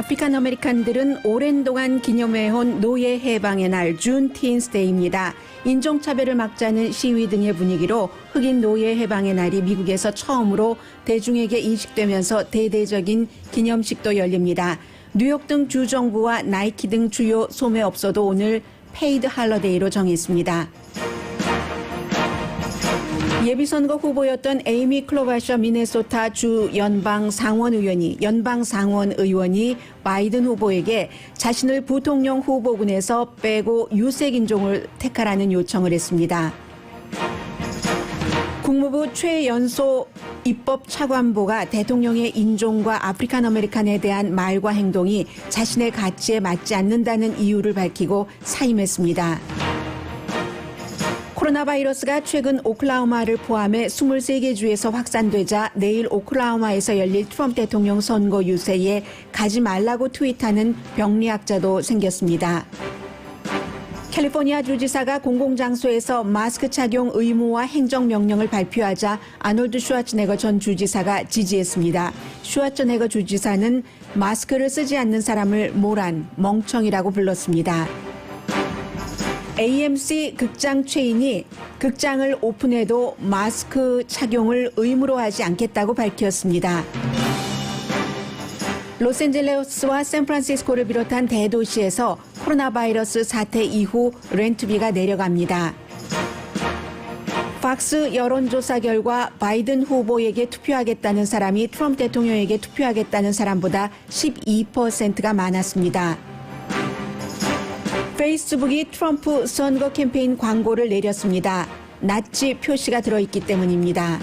아프리칸 아메리칸들은 오랜 동안 기념해온 노예 해방의 날 준틴스데이입니다. 인종차별을 막자는 시위 등의 분위기로 흑인 노예 해방의 날이 미국에서 처음으로 대중에게 인식되면서 대대적인 기념식도 열립니다. 뉴욕 등 주정부와 나이키 등 주요 소매업소도 오늘 페이드 할러데이로 정했습니다. 예비선거 후보였던 에이미 클로바셔 미네소타 주 연방상원의원이 바이든 후보에게 자신을 부통령 후보군에서 빼고 유색인종을 택하라는 요청을 했습니다. 국무부 최연소 입법차관보가 대통령의 인종과 아프리칸 아메리칸에 대한 말과 행동이 자신의 가치에 맞지 않는다는 이유를 밝히고 사임했습니다. 코로나 바이러스가 최근 오클라호마를 포함해 23개 주에서 확산되자 내일 오클라호마에서 열릴 트럼프 대통령 선거 유세에 가지 말라고 트윗하는 병리학자도 생겼습니다. 캘리포니아 주지사가 공공장소에서 마스크 착용 의무화 행정명령을 발표하자 아놀드 슈와츠네거 전 주지사가 지지했습니다. 슈와츠네거 주지사는 마스크를 쓰지 않는 사람을 모란, 멍청이라고 불렀습니다. AMC 극장 체인이 극장을 오픈해도 마스크 착용을 의무로 하지 않겠다고 밝혔습니다. 로스앤젤레스와 샌프란시스코를 비롯한 대도시에서 코로나 바이러스 사태 이후 렌트비가 내려갑니다. 팍스 여론조사 결과 바이든 후보에게 투표하겠다는 사람이 트럼프 대통령에게 투표하겠다는 사람보다 12%가 많았습니다. 페이스북이 트럼프 선거 캠페인 광고를 내렸습니다. 나치 표시가 들어있기 때문입니다.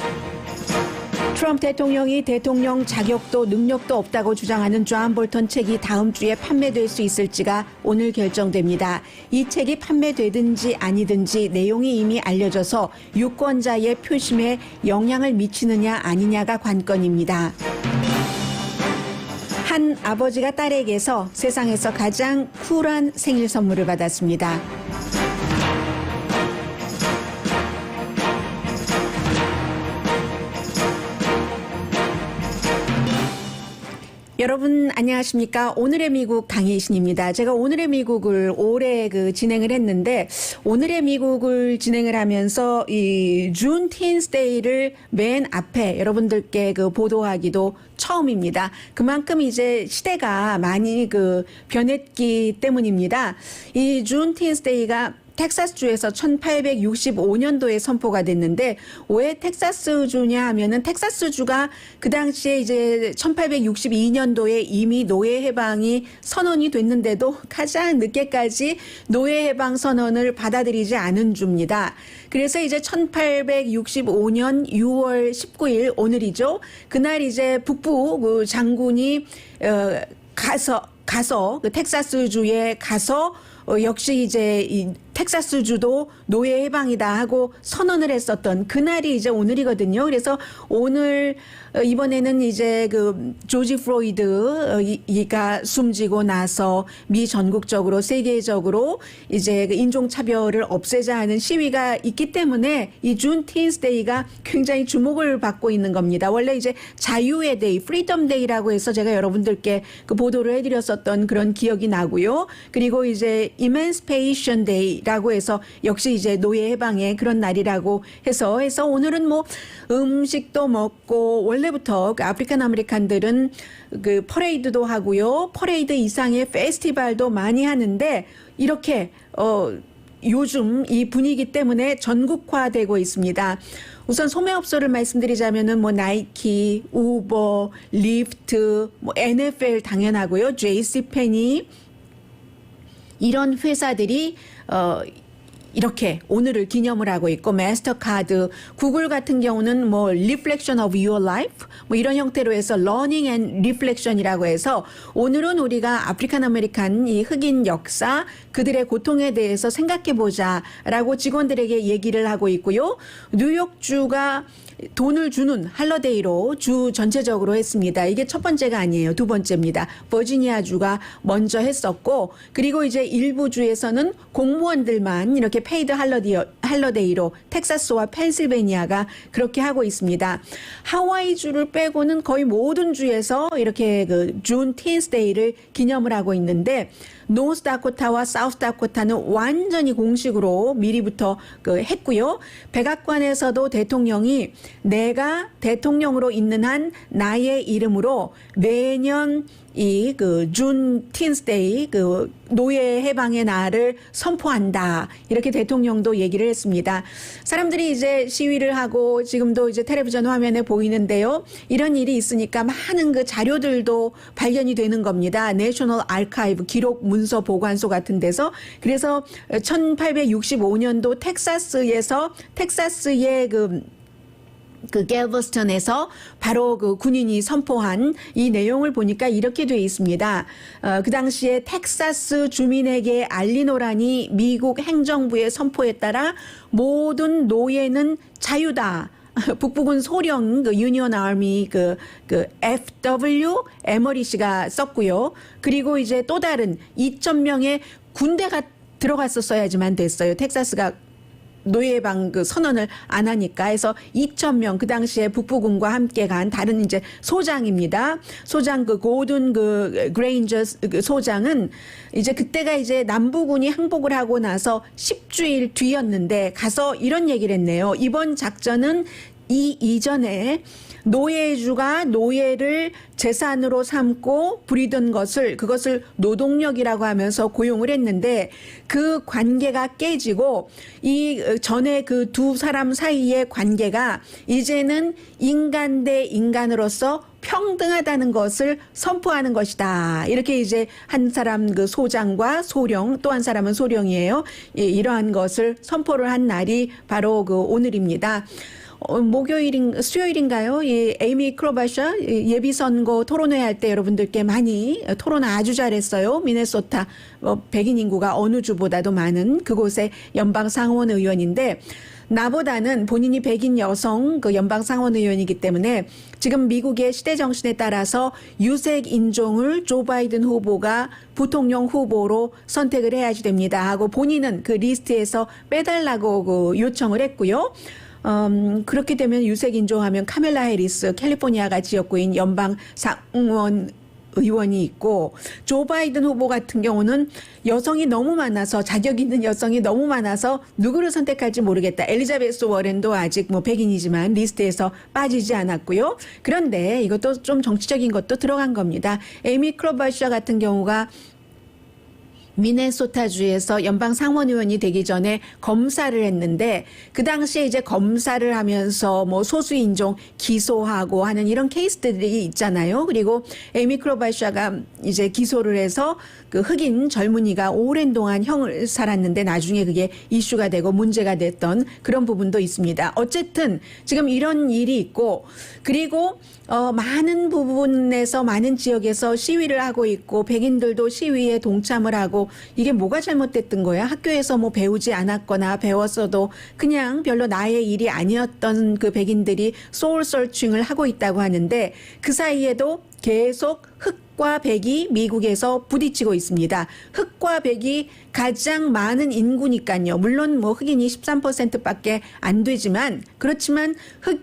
트럼프 대통령이 대통령 자격도 능력도 없다고 주장하는 존 볼턴 책이 다음 주에 판매될 수 있을지가 오늘 결정됩니다. 이 책이 판매되든지 아니든지 내용이 이미 알려져서 유권자의 표심에 영향을 미치느냐 아니냐가 관건입니다. 한 아버지가 딸에게서 세상에서 가장 쿨한 생일 선물을 받았습니다. 여러분 안녕하십니까? 오늘의 미국 강희신입니다. 제가 오늘의 미국을 올해 진행을 했는데 오늘의 미국을 진행을 하면서 이 준틴스데이를 맨 앞에 여러분들께 보도하기도 처음입니다. 그만큼 이제 시대가 많이 변했기 때문입니다. 이 준틴스데이가 텍사스주에서 1865년도에 선포가 됐는데 왜 텍사스주냐 하면은 텍사스주가 그 당시에 이제 1862년도에 이미 노예 해방이 선언이 됐는데도 가장 늦게까지 노예 해방 선언을 받아들이지 않은 주입니다. 그래서 이제 1865년 6월 19일 오늘이죠. 그날 이제 북부 장군이 가서 텍사스주에 가서 역시 이제 이 텍사스주도 노예 해방이다 하고 선언을 했었던 그날이 이제 오늘이거든요. 그래서 오늘 이번에는 이제 조지 플로이드가 숨지고 나서 미 전국적으로 세계적으로 이제 인종차별을 없애자 하는 시위가 있기 때문에 이 준틴스데이가 굉장히 주목을 받고 있는 겁니다. 원래 이제 자유의 데이, 프리덤 데이라고 해서 제가 여러분들께 보도를 해드렸었던 그런 기억이 나고요. 그리고 이제 이맨시페이션 데이라고 해서 역시 이제 노예 해방의 그런 날이라고 해서 오늘은 뭐 음식도 먹고 원래부터 아프리칸 아메리칸들은 퍼레이드도 하고요. 퍼레이드 이상의 페스티벌도 많이 하는데 이렇게 요즘 이 분위기 때문에 전국화되고 있습니다. 우선 소매업소를 말씀드리자면은 나이키, 우버, 리프트, NFL 당연하고요. JC페니 이런 회사들이 이렇게 오늘을 기념을 하고 있고 마스터카드, 구글 같은 경우는 Reflection of Your Life 이런 형태로 해서 Learning and Reflection이라고 해서 오늘은 우리가 아프리칸 아메리칸 이 흑인 역사 그들의 고통에 대해서 생각해보자라고 직원들에게 얘기를 하고 있고요. 뉴욕주가 돈을 주는 할러데이로 주 전체적으로 했습니다. 이게 첫 번째가 아니에요. 두 번째입니다. 버지니아주가 먼저 했었고 그리고 이제 일부 주에서는 공무원들만 이렇게 페이드 할러데이로 텍사스와 펜실베니아가 그렇게 하고 있습니다. 하와이주를 빼고는 거의 모든 주에서 이렇게 그 준틴스데이를 기념을 하고 있는데 노스다코타와 사우스다코타는 완전히 공식으로 미리부터 했고요. 백악관에서도 대통령이 내가 대통령으로 있는 한 나의 이름으로 매년 이 준틴스데이 노예 해방의 날을 선포한다. 이렇게 대통령도 얘기를 했습니다. 사람들이 이제 시위를 하고 지금도 이제 텔레비전 화면에 보이는데요. 이런 일이 있으니까 많은 그 자료들도 발견이 되는 겁니다. 내셔널 아카이브 기록 문서 보관소 같은 데서. 그래서 1865년도 텍사스의 그 갤버스턴에서 바로 그 군인이 선포한 이 내용을 보니까 이렇게 돼 있습니다. 그 당시에 텍사스 주민에게 알리노라니 미국 행정부의 선포에 따라 모든 노예는 자유다. 북부군 소령 유니온 아미 FW 에머리 씨가 썼고요. 그리고 이제 또 다른 2,000명의 군대가 들어갔었어야지만 됐어요. 텍사스가 노예방 선언을 안 하니까. 해서 2,000명 그 당시에 북부군과 함께 간 다른 이제 소장입니다. 소장 고든 그레인저 소장은 이제 그때가 이제 남부군이 항복을 하고 나서 10주일 뒤였는데 가서 이런 얘기를 했네요. 이번 작전은 이전에 노예주가 노예를 재산으로 삼고 부리던 그것을 노동력이라고 하면서 고용을 했는데 그 관계가 깨지고 이 전에 그 두 사람 사이의 관계가 이제는 인간 대 인간으로서 평등하다는 것을 선포하는 것이다. 이렇게 이제 한 사람 그 소장과 소령, 또 한 사람은 소령이에요. 이러한 것을 선포를 한 날이 바로 오늘입니다. 수요일인가요? 에이미 클로바셔 예비선거 토론회 할 때 여러분들께 많이 토론 아주 잘했어요. 미네소타 백인 인구가 어느 주보다도 많은 그곳의 연방 상원 의원인데 나보다는 본인이 백인 여성 연방 상원 의원이기 때문에 지금 미국의 시대 정신에 따라서 유색 인종을 조 바이든 후보가 부통령 후보로 선택을 해야지 됩니다 하고 본인은 그 리스트에서 빼달라고 요청을 했고요. 그렇게 되면 유색인종 하면 카멜라 해리스 캘리포니아가 지역구인 연방 상원 의원이 있고 조 바이든 후보 같은 경우는 여성이 너무 많아서 자격 있는 여성이 너무 많아서 누구를 선택할지 모르겠다. 엘리자베스 워렌도 아직 백인이지만 리스트에서 빠지지 않았고요. 그런데 이것도 좀 정치적인 것도 들어간 겁니다. 에이미 클로바셔 같은 경우가 미네소타주에서 연방 상원의원이 되기 전에 검사를 했는데 그 당시에 이제 검사를 하면서 소수인종 기소하고 하는 이런 케이스들이 있잖아요. 그리고 에이미 클로바샤가 이제 기소를 해서 그 흑인 젊은이가 오랜 동안 형을 살았는데 나중에 그게 이슈가 되고 문제가 됐던 그런 부분도 있습니다. 어쨌든 지금 이런 일이 있고 그리고 많은 부분에서 많은 지역에서 시위를 하고 있고 백인들도 시위에 동참을 하고 이게 뭐가 잘못됐던 거야? 학교에서 배우지 않았거나 배웠어도 그냥 별로 나의 일이 아니었던 그 백인들이 소울 서칭을 하고 있다고 하는데 그 사이에도 계속 흑과 백이 미국에서 부딪히고 있습니다. 흑과 백이 가장 많은 인구니까요. 물론 흑인이 13%밖에 안 되지만 그렇지만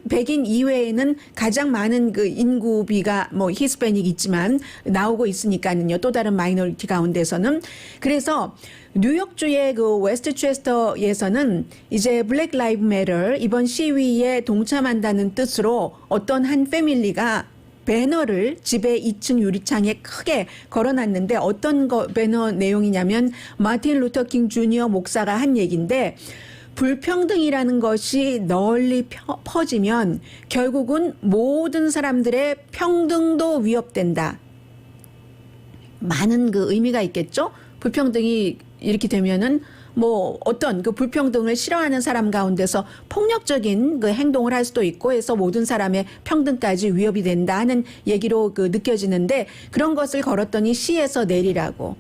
백인 이외에는 가장 많은 그 인구비가 히스패닉 있지만 나오고 있으니까요. 또 다른 마이너리티 가운데서는. 그래서 뉴욕주의 그 웨스트체스터에서는 이제 블랙 라이브 매터 이번 시위에 동참한다는 뜻으로 어떤 한 패밀리가 배너를 집의 2층 유리창에 크게 걸어놨는데 어떤 배너 내용이냐면 마틴 루터 킹 주니어 목사가 한 얘기인데 불평등이라는 것이 널리 퍼지면 결국은 모든 사람들의 평등도 위협된다. 많은 그 의미가 있겠죠? 불평등이 이렇게 되면은 어떤 그 불평등을 싫어하는 사람 가운데서 폭력적인 그 행동을 할 수도 있고 해서 모든 사람의 평등까지 위협이 된다 하는 얘기로 느껴지는데 그런 것을 걸었더니 시에서 내리라고.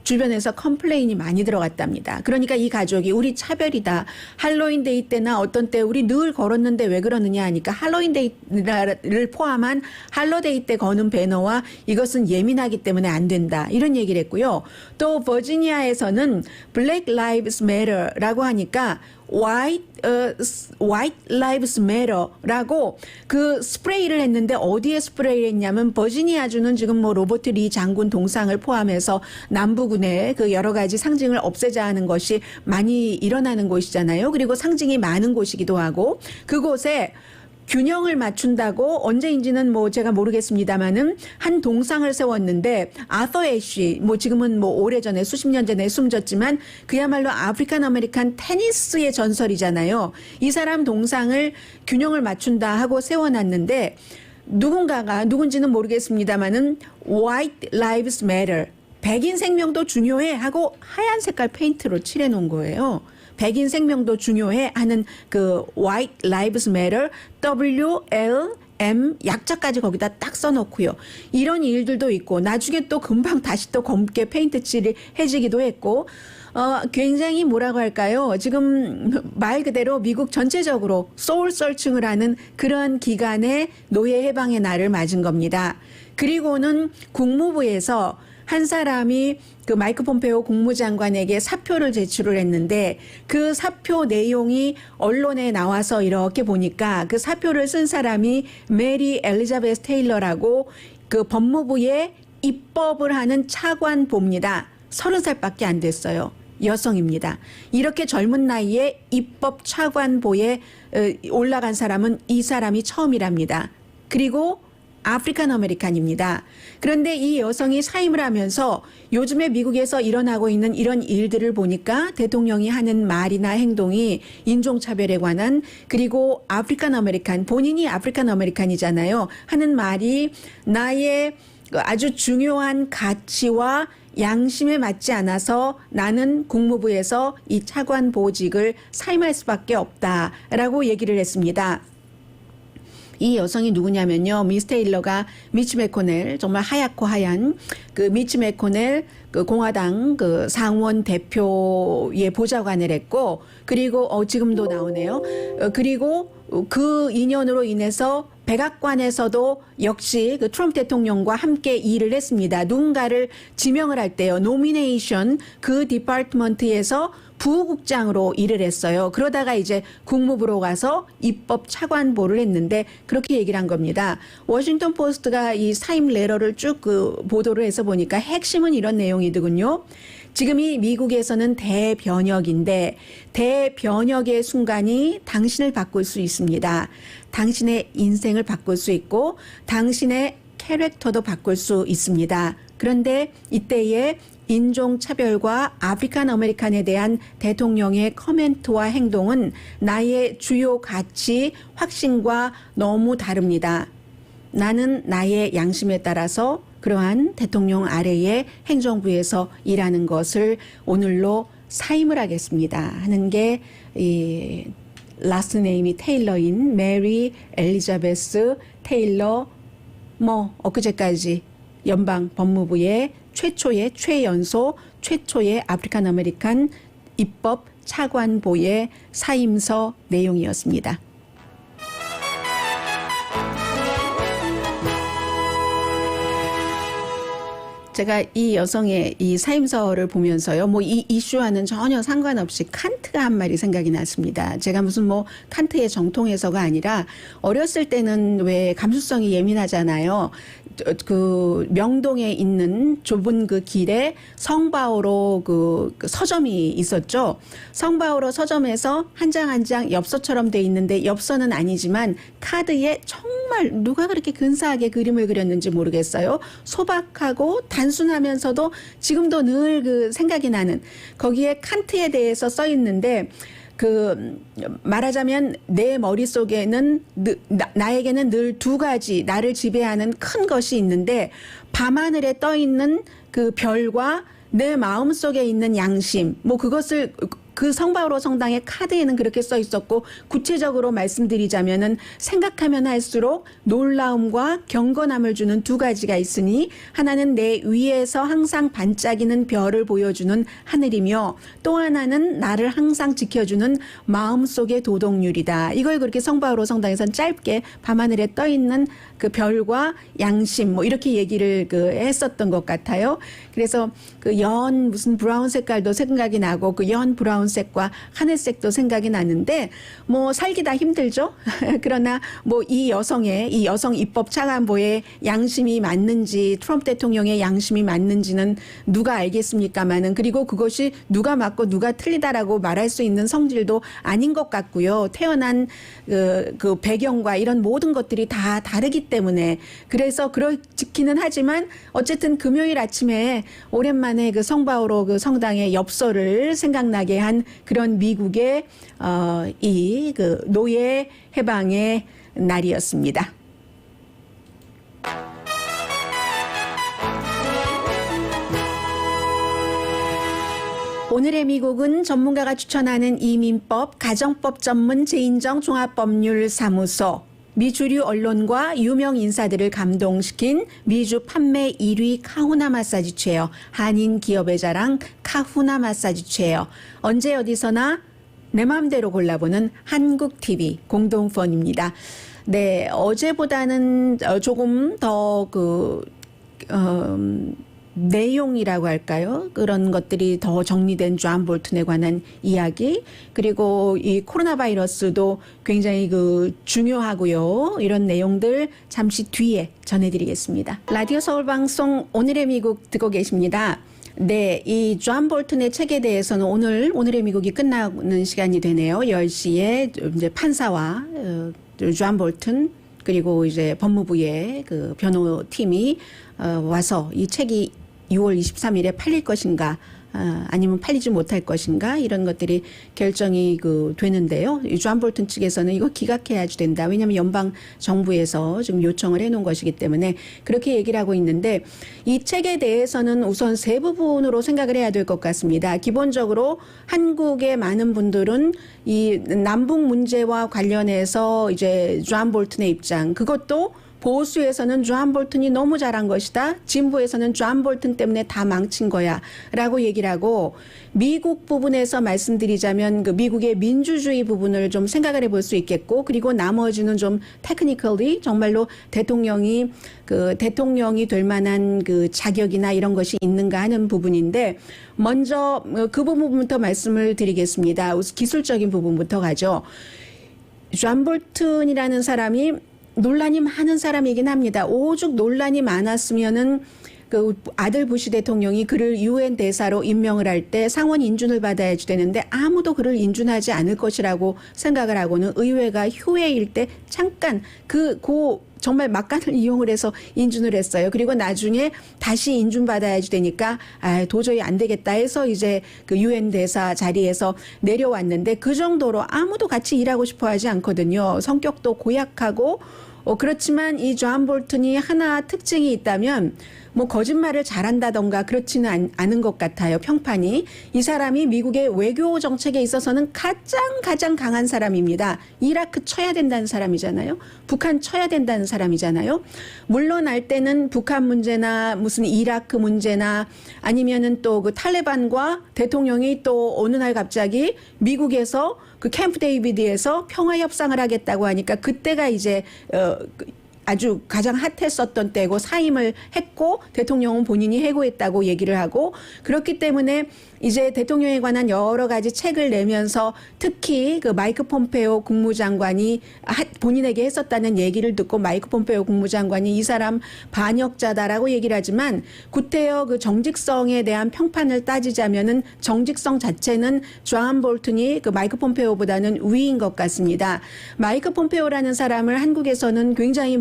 주변에서 컴플레인이 많이 들어갔답니다. 그러니까 이 가족이 우리 차별이다. 할로윈 데이 때나 어떤 때 우리 늘 걸었는데 왜 그러느냐 하니까 할로윈 데이를 포함한 할로데이 때 거는 배너와 이것은 예민하기 때문에 안 된다. 이런 얘기를 했고요. 또 버지니아에서는 블랙 라이브스 매터라고 하니까 White Lives Matter라고 그 스프레이를 했는데 어디에 스프레이를 했냐면 버지니아주는 지금 뭐 로버트 리 장군 동상을 포함해서 남부군의 그 여러 가지 상징을 없애자 하는 것이 많이 일어나는 곳이잖아요. 그리고 상징이 많은 곳이기도 하고 그곳에 균형을 맞춘다고 언제인지는 뭐 제가 모르겠습니다만은 한 동상을 세웠는데 아서 애쉬 뭐 지금은 뭐 오래전에 수십 년 전에 숨졌지만 그야말로 아프리칸 아메리칸 테니스의 전설이잖아요. 이 사람 동상을 균형을 맞춘다 하고 세워놨는데 누군가가 누군지는 모르겠습니다만은 White Lives Matter 백인 생명도 중요해 하고 하얀 색깔 페인트로 칠해 놓은 거예요. 백인 생명도 중요해 하는 그 White Lives Matter WLM 약자까지 거기다 딱 써놓고요. 이런 일들도 있고 나중에 또 금방 다시 또 검게 페인트 칠이 해지기도 했고 굉장히 뭐라고 할까요? 지금 말 그대로 미국 전체적으로 소울 서칭을 하는 그런 기간에 노예 해방의 날을 맞은 겁니다. 그리고는 국무부에서 한 사람이 그 마이크 폼페오 국무장관에게 사표를 제출을 했는데 그 사표 내용이 언론에 나와서 이렇게 보니까 그 사표를 쓴 사람이 메리 엘리자베스 테일러라고 그 법무부의 입법을 하는 차관보입니다. 30살밖에 안 됐어요. 여성입니다. 이렇게 젊은 나이에 입법 차관보에 올라간 사람은 이 사람이 처음이랍니다. 그리고 아프리칸 아메리칸입니다. 그런데 이 여성이 사임을 하면서 요즘에 미국에서 일어나고 있는 이런 일들을 보니까 대통령이 하는 말이나 행동이 인종차별에 관한 그리고 아프리칸 아메리칸 본인이 아프리칸 아메리칸이잖아요. 하는 말이 나의 아주 중요한 가치와 양심에 맞지 않아서 나는 국무부에서 이 차관 보직을 사임할 수밖에 없다라고 얘기를 했습니다. 이 여성이 누구냐면요. 미스 테일러가 미치 매코넬 정말 하얗고 하얀 그 미치 매코넬 그 공화당 그 상원 대표의 보좌관을 했고 그리고 지금도 나오네요. 그리고 그 인연으로 인해서 백악관에서도 역시 그 트럼프 대통령과 함께 일을 했습니다. 누군가를 지명을 할 때요. 노미네이션 그 디파트먼트에서 부국장으로 일을 했어요. 그러다가 이제 국무부로 가서 입법 차관보를 했는데 그렇게 얘기를 한 겁니다. 워싱턴 포스트가 이 사임 레터를 쭉 그 보도를 해서 보니까 핵심은 이런 내용이더군요. 지금 이 미국에서는 대변혁인데 대변혁의 순간이 당신을 바꿀 수 있습니다. 당신의 인생을 바꿀 수 있고 당신의 캐릭터도 바꿀 수 있습니다. 그런데 이때에 인종차별과 아프리칸 아메리칸에 대한 대통령의 커멘트와 행동은 나의 주요 가치, 확신과 너무 다릅니다. 나는 나의 양심에 따라서 그러한 대통령 아래의 행정부에서 일하는 것을 오늘로 사임을 하겠습니다 하는 게 이 라스트 네임이 테일러인 메리 엘리자베스 테일러 뭐 엊그제까지 연방 법무부의 최초의 아프리칸 아메리칸 입법 차관보의 사임서 내용이었습니다. 제가 이 여성의 이 사임서를 보면서요, 뭐 이 이슈와는 전혀 상관없이 칸트가 한 말이 생각이 났습니다. 제가 무슨 뭐 칸트의 정통해서가 아니라 어렸을 때는 왜 감수성이 예민하잖아요. 그 명동에 있는 좁은 그 길에 성바오로 그 서점이 있었죠. 성바오로 서점에서 한 장 한 장 엽서처럼 돼 있는데 엽서는 아니지만 카드에 정말 누가 그렇게 근사하게 그림을 그렸는지 모르겠어요. 소박하고 단순하면서도 지금도 늘 그 생각이 나는 거기에 칸트에 대해서 써 있는데 그 말하자면 내 머릿속에는 나에게는 늘 두 가지 나를 지배하는 큰 것이 있는데 밤하늘에 떠 있는 그 별과 내 마음속에 있는 양심 뭐 그것을 그 성바오로 성당의 카드에는 그렇게 써 있었고 구체적으로 말씀드리자면은 생각하면 할수록 놀라움과 경건함을 주는 두 가지가 있으니 하나는 내 위에서 항상 반짝이는 별을 보여주는 하늘이며 또 하나는 나를 항상 지켜주는 마음속의 도덕률이다. 이걸 그렇게 성바오로 성당에서는 짧게 밤하늘에 떠 있는 그 별과 양심 뭐 이렇게 얘기를 그 했었던 것 같아요. 그래서 그 연 무슨 브라운 색깔도 생각이 나고 그 연 브라운 브라운색과 하늘색도 생각이 나는데 뭐 살기 다 힘들죠. 그러나 뭐 이 여성 입법 차관보의 양심이 맞는지 트럼프 대통령의 양심이 맞는지는 누가 알겠습니까마는 그리고 그것이 누가 맞고 누가 틀리다라고 말할 수 있는 성질도 아닌 것 같고요. 태어난 그 배경과 이런 모든 것들이 다 다르기 때문에 그래서 그렇기는 하지만 어쨌든 금요일 아침에 오랜만에 그 성바오로 그 성당의 엽서를 생각나게 한 그런 미국의 이 그 노예 해방의 날이었습니다. 오늘의 미국은 전문가가 추천하는 이민법, 가정법 전문 재인정 종합법률사무소, 미주류 언론과 유명 인사들을 감동시킨 미주 판매 1위 카후나 마사지 체어, 한인 기업의 자랑 카후나 마사지 체어, 언제 어디서나 내 마음대로 골라보는 한국TV 공동펀입니다. 네, 어제보다는 조금 더 내용이라고 할까요? 그런 것들이 더 정리된 존 볼튼에 관한 이야기, 그리고 이 코로나 바이러스도 굉장히 중요하고요. 이런 내용들 잠시 뒤에 전해드리겠습니다. 라디오 서울 방송 오늘의 미국 듣고 계십니다. 네, 이 존 볼튼의 책에 대해서는 오늘의 미국이 끝나는 시간이 되네요. 10시에 이제 판사와 존 볼튼 그리고 이제 법무부의 그 변호팀이 와서 이 책이 6월 23일에 팔릴 것인가 아니면 팔리지 못할 것인가 이런 것들이 결정이 되는데요. 존 볼튼 측에서는 이거 기각해야지 된다. 왜냐하면 연방 정부에서 지금 요청을 해놓은 것이기 때문에 그렇게 얘기를 하고 있는데 이 책에 대해서는 우선 세 부분으로 생각을 해야 될 것 같습니다. 기본적으로 한국의 많은 분들은 이 남북 문제와 관련해서 이제 존 볼튼의 입장 그것도 보수에서는 존 볼튼이 너무 잘한 것이다. 진보에서는 존 볼튼 때문에 다 망친 거야. 라고 얘기를 하고 미국 부분에서 말씀드리자면 그 미국의 민주주의 부분을 좀 생각을 해볼 수 있겠고 그리고 나머지는 좀 테크니컬리 정말로 대통령이 될 만한 그 자격이나 이런 것이 있는가 하는 부분인데 먼저 그 부분부터 말씀을 드리겠습니다. 기술적인 부분부터 가죠. 존 볼튼이라는 사람이 논란이 많은 사람이긴 합니다. 오죽 논란이 많았으면은 그 아들 부시 대통령이 그를 유엔 대사로 임명을 할 때 상원 인준을 받아야지 되는데 아무도 그를 인준하지 않을 것이라고 생각을 하고는 의회가 휴회일 때 잠깐 정말 막간을 이용을 해서 인준을 했어요. 그리고 나중에 다시 인준받아야지 되니까 도저히 안 되겠다 해서 이제 그 유엔 대사 자리에서 내려왔는데 그 정도로 아무도 같이 일하고 싶어 하지 않거든요. 성격도 고약하고 그렇지만 이 존 볼튼이 하나 특징이 있다면 뭐 거짓말을 잘한다던가 그렇지는 않은 것 같아요. 평판이. 이 사람이 미국의 외교 정책에 있어서는 가장 강한 사람입니다. 이라크 쳐야 된다는 사람이잖아요. 북한 쳐야 된다는 사람이잖아요. 물러날 때는 북한 문제나 무슨 이라크 문제나 아니면은 또 그 탈레반과 대통령이 또 어느 날 갑자기 미국에서 그 캠프 데이비드에서 평화 협상을 하겠다고 하니까 그때가 이제 아주 가장 핫했었던 때고 사임을 했고 대통령은 본인이 해고했다고 얘기를 하고 그렇기 때문에 이제 대통령에 관한 여러 가지 책을 내면서 특히 그 마이크 폼페오 국무장관이 본인에게 했었다는 얘기를 듣고 마이크 폼페오 국무장관이 이 사람 반역자다라고 얘기를 하지만 구태여 그 정직성에 대한 평판을 따지자면은 정직성 자체는 존 볼튼이 그 마이크 폼페오보다는 위인 것 같습니다. 마이크 폼페오라는 사람을 한국에서는 굉장히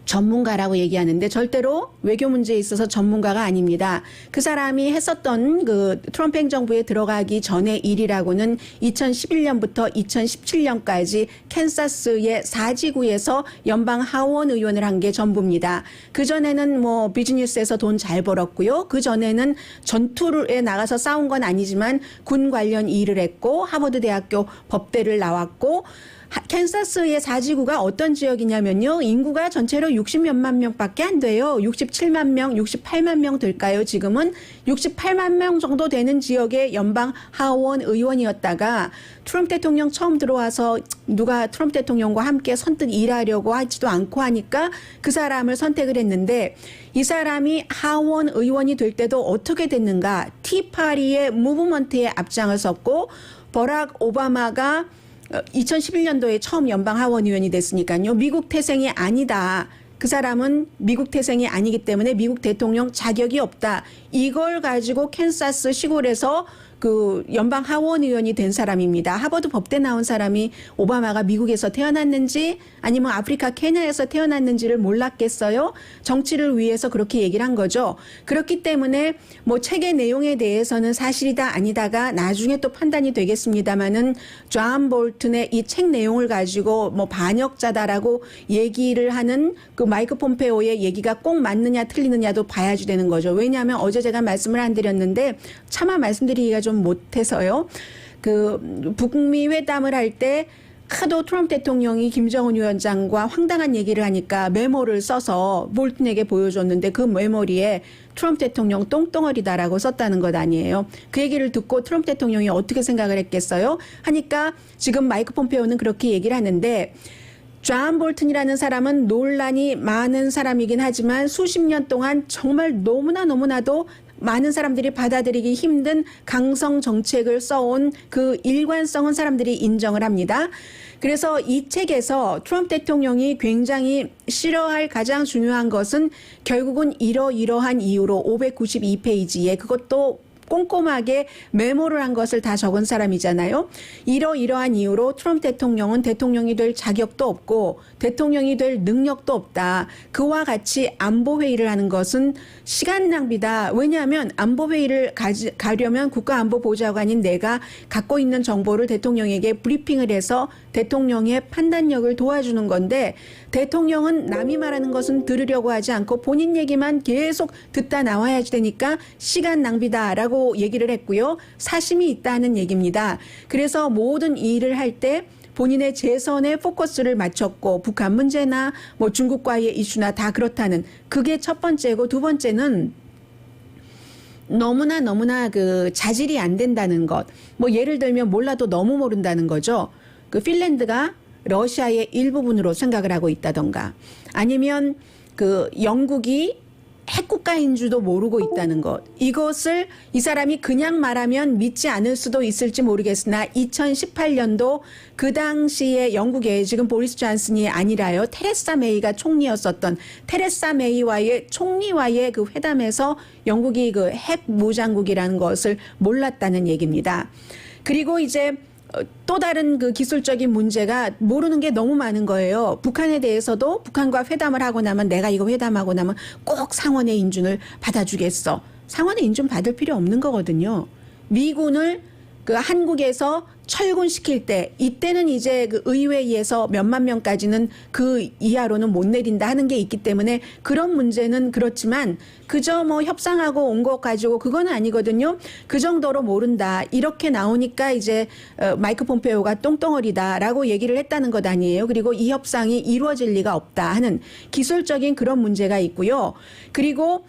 전문가라고 얘기하는데 절대로 외교 문제에 있어서 전문가가 아닙니다. 그 사람이 했었던 그 트럼프 행정부에 들어가기 전의 일이라고는 2011년부터 2017년까지 캔사스의 4지구에서 연방 하원 의원을 한 게 전부입니다. 그전에는 비즈니스에서 돈 잘 벌었고요. 그전에는 전투에 나가서 싸운 건 아니지만 군 관련 일을 했고 하버드 대학교 법대를 나왔고 캔사스의 4지구가 어떤 지역이냐면요. 인구가 전체로 60몇만 명밖에 안 돼요. 67만 명, 68만 명 될까요? 지금은 68만 명 정도 되는 지역의 연방 하원 의원이었다가 트럼프 대통령 처음 들어와서 누가 트럼프 대통령과 함께 선뜻 일하려고 하지도 않고 하니까 그 사람을 선택을 했는데 이 사람이 하원 의원이 될 때도 어떻게 됐는가? 티파리의 무브먼트에 앞장을 섰고 버락 오바마가 2011년도에 처음 연방 하원 의원이 됐으니까요. 미국 태생이 아니다. 그 사람은 미국 태생이 아니기 때문에 미국 대통령 자격이 없다. 이걸 가지고 캔사스 시골에서 그 연방 하원 의원이 된 사람입니다. 하버드 법대 나온 사람이 오바마가 미국에서 태어났는지 아니면 아프리카 케냐에서 태어났는지를 몰랐겠어요? 정치를 위해서 그렇게 얘기를 한 거죠. 그렇기 때문에 뭐 책의 내용에 대해서는 사실이다 아니다가 나중에 또 판단이 되겠습니다만은 존 볼튼의 이 책 내용을 가지고 뭐 반역자다라고 얘기를 하는 그 마이크 폼페오의 얘기가 꼭 맞느냐 틀리느냐도 봐야지 되는 거죠. 왜냐하면 어제 제가 말씀을 안 드렸는데 차마 말씀드리기가 좀 못해서요. 그 북미 회담을 할 때 하도 트럼프 대통령이 김정은 위원장과 황당한 얘기를 하니까 메모를 써서 볼튼에게 보여줬는데 그 메모리에 트럼프 대통령 똥덩어리다라고 썼다는 것 아니에요. 그 얘기를 듣고 트럼프 대통령이 어떻게 생각을 했겠어요? 하니까 지금 마이크 폼페오는 그렇게 얘기를 하는데 존 볼튼이라는 사람은 논란이 많은 사람이긴 하지만 수십 년 동안 정말 너무나도 많은 사람들이 받아들이기 힘든 강성 정책을 써온 그 일관성은 사람들이 인정을 합니다. 그래서 이 책에서 트럼프 대통령이 굉장히 싫어할 가장 중요한 것은 결국은 이러이러한 이유로 592페이지에 그것도 꼼꼼하게 메모를 한 것을 다 적은 사람이잖아요. 이러이러한 이유로 트럼프 대통령은 대통령이 될 자격도 없고 대통령이 될 능력도 없다. 그와 같이 안보회의를 하는 것은 시간 낭비다. 왜냐하면 안보회의를 가려면 국가안보보좌관인 내가 갖고 있는 정보를 대통령에게 브리핑을 해서 대통령의 판단력을 도와주는 건데 대통령은 남이 말하는 것은 들으려고 하지 않고 본인 얘기만 계속 듣다 나와야 되니까 시간 낭비다라고 얘기를 했고요. 사심이 있다는 얘기입니다. 그래서 모든 일을 할 때 본인의 재선에 포커스를 맞췄고 북한 문제나 뭐 중국과의 이슈나 다 그렇다는 그게 첫 번째고 두 번째는 너무나 그 자질이 안 된다는 것. 뭐 예를 들면 몰라도 너무 모른다는 거죠. 그 핀란드가 러시아의 일부분으로 생각을 하고 있다던가 아니면 그 영국이 핵국가인 줄도 모르고 있다는 것. 이것을 이 사람이 그냥 말하면 믿지 않을 수도 있을지 모르겠으나 2018년도 그 당시에 영국에 지금 보리스 존슨이 아니라요. 테레사 메이가 총리였었던 테레사 메이와의 총리와의 그 회담에서 영국이 그 핵 무장국이라는 것을 몰랐다는 얘기입니다. 그리고 이제 또 다른 그 기술적인 문제가 모르는 게 너무 많은 거예요. 북한에 대해서도 북한과 회담을 하고 나면 내가 이거 회담하고 나면 꼭 상원의 인준을 받아주겠어. 상원의 인준 받을 필요 없는 거거든요. 미군을 그 한국에서 철군시킬 때 이때는 이제 그 의회에서 몇만 명까지는 그 이하로는 못 내린다 하는 게 있기 때문에 그런 문제는 그렇지만 그저 뭐 협상하고 온 것 가지고 그건 아니거든요. 그 정도로 모른다. 이렇게 나오니까 이제 마이크 폼페오가 똥덩어리다라고 얘기를 했다는 것 아니에요. 그리고 이 협상이 이루어질 리가 없다 하는 기술적인 그런 문제가 있고요. 그리고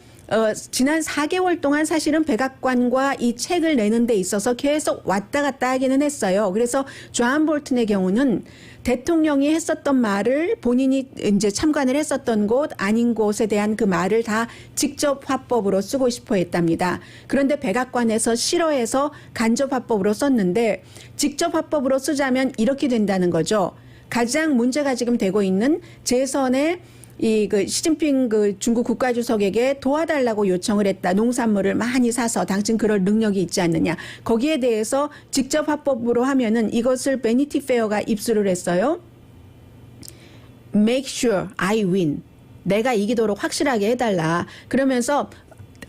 지난 4개월 동안 사실은 백악관과 이 책을 내는 데 있어서 계속 왔다 갔다 하기는 했어요. 그래서 존 볼튼의 경우는 대통령이 했었던 말을 본인이 이제 참관을 했었던 곳 아닌 곳에 대한 그 말을 다 직접 화법으로 쓰고 싶어 했답니다. 그런데 백악관에서 싫어해서 간접 화법으로 썼는데 직접 화법으로 쓰자면 이렇게 된다는 거죠. 가장 문제가 지금 되고 있는 재선에 이 그 시진핑 그 중국 국가주석에게 도와달라고 요청을 했다. 농산물을 많이 사서 당신 그럴 능력이 있지 않느냐. 거기에 대해서 직접 화법으로 하면은 이것을 베니티 페어가 입수를 했어요. Make sure I win. 내가 이기도록 확실하게 해달라. 그러면서